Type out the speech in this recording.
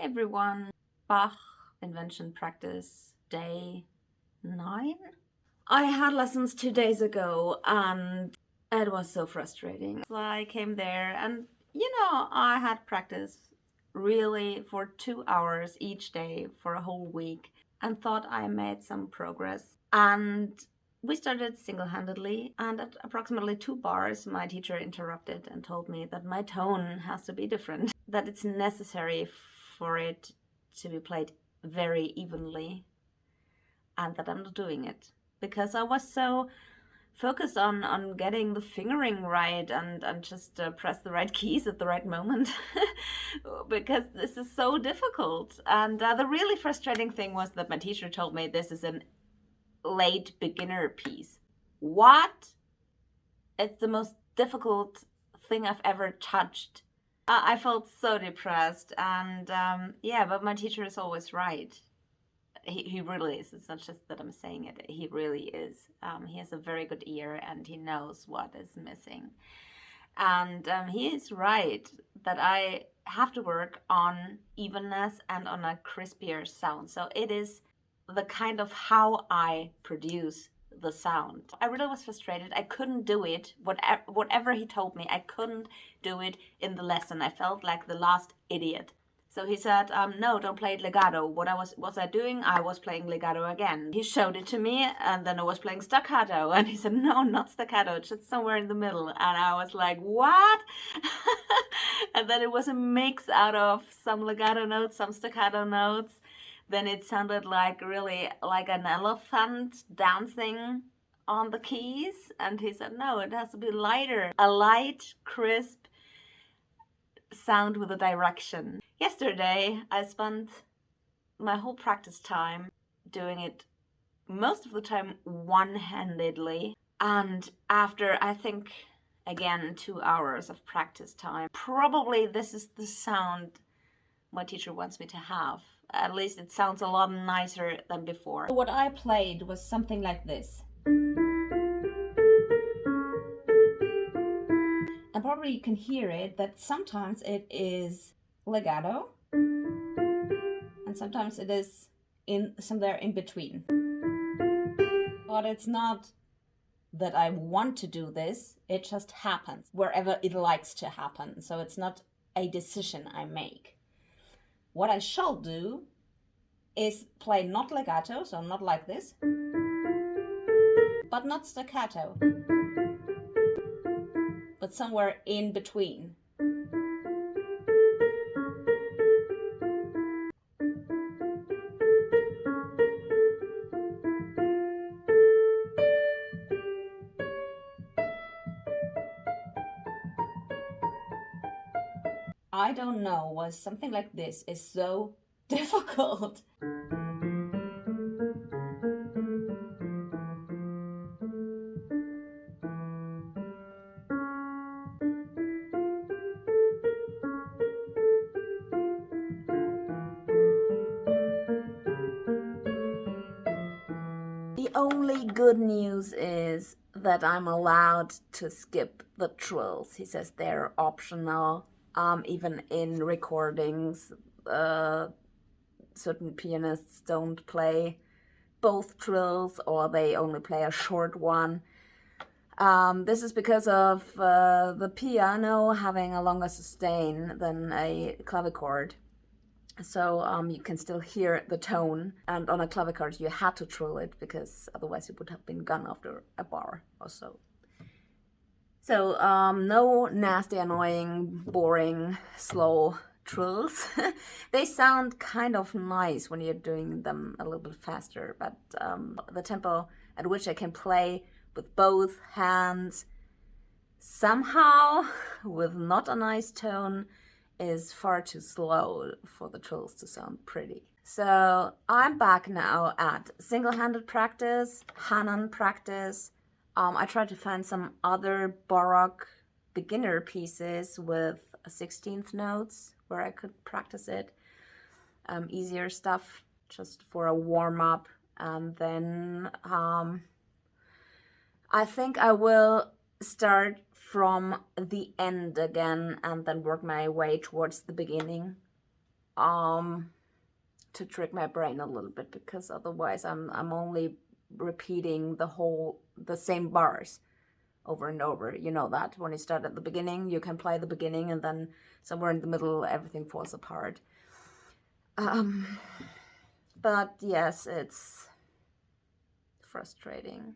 everyone. Bach Invention practice day 9. I had lessons 2 days ago and it was so frustrating. So I came there and I had practice really for 2 hours each day for a whole week and thought I made some progress. And we started single-handedly, and at approximately 2 bars, my teacher interrupted and told me that my tone has to be different, that it's necessary for it to be played very evenly, and that I'm not doing it because I was so focused on getting the fingering right and just press the right keys at the right moment because this is so difficult. And the really frustrating thing was that my teacher told me this is an late beginner piece. What? It's the most difficult thing I've ever touched. I felt so depressed, and but my teacher is always right. He really is. It's not just that I'm saying it. He really is. He has a very good ear and he knows what is missing. And he is right that I have to work on evenness and on a crispier sound. So it is the kind of how I produce the sound. I really was frustrated. I couldn't do it. Whatever he told me, I couldn't do it in the lesson. I felt like the last idiot. So he said, no, don't play it legato. What was I doing? I was playing legato again. He showed it to me, and then I was playing staccato. And he said, no, not staccato, just somewhere in the middle. And I was like, what? And then it was a mix out of some legato notes, some staccato notes. Then it sounded like really like an elephant dancing on the keys. And he said, no, it has to be lighter. A light, crisp sound with a direction. Yesterday, I spent my whole practice time doing it most of the time one-handedly. And after, I think, again, 2 hours of practice time, probably this is the sound my teacher wants me to have. At least it sounds a lot nicer than before. What I played was something like this. And probably you can hear it that sometimes it is legato and sometimes it is somewhere in between. But it's not that I want to do this, it just happens wherever it likes to happen. So it's not a decision I make. What I shall do is play not legato, so not like this, but not staccato, but somewhere in between. I don't know why something like this is so difficult. The only good news is that I'm allowed to skip the trills. He says they're optional, even in recordings. Certain pianists don't play both trills or they only play a short one. This is because of the piano having a longer sustain than a clavichord. So you can still hear the tone, and on a clavichord you had to trill it because otherwise it would have been gone after a bar or so. So no nasty, annoying, boring, slow trills. They sound kind of nice when you're doing them a little bit faster, but the tempo at which I can play with both hands somehow with not a nice tone is far too slow for the trills to sound pretty. So I'm back now at single-handed practice, Hanon practice. I tried to find some other Baroque beginner pieces with 16th notes where I could practice it. Easier stuff just for a warm-up. And then I think I will start from the end again and then work my way towards the beginning. to trick my brain a little bit, because otherwise I'm only repeating the same bars over and over. You know that when you start at the beginning, you can play the beginning, and then somewhere in the middle everything falls apart. But yes, it's frustrating.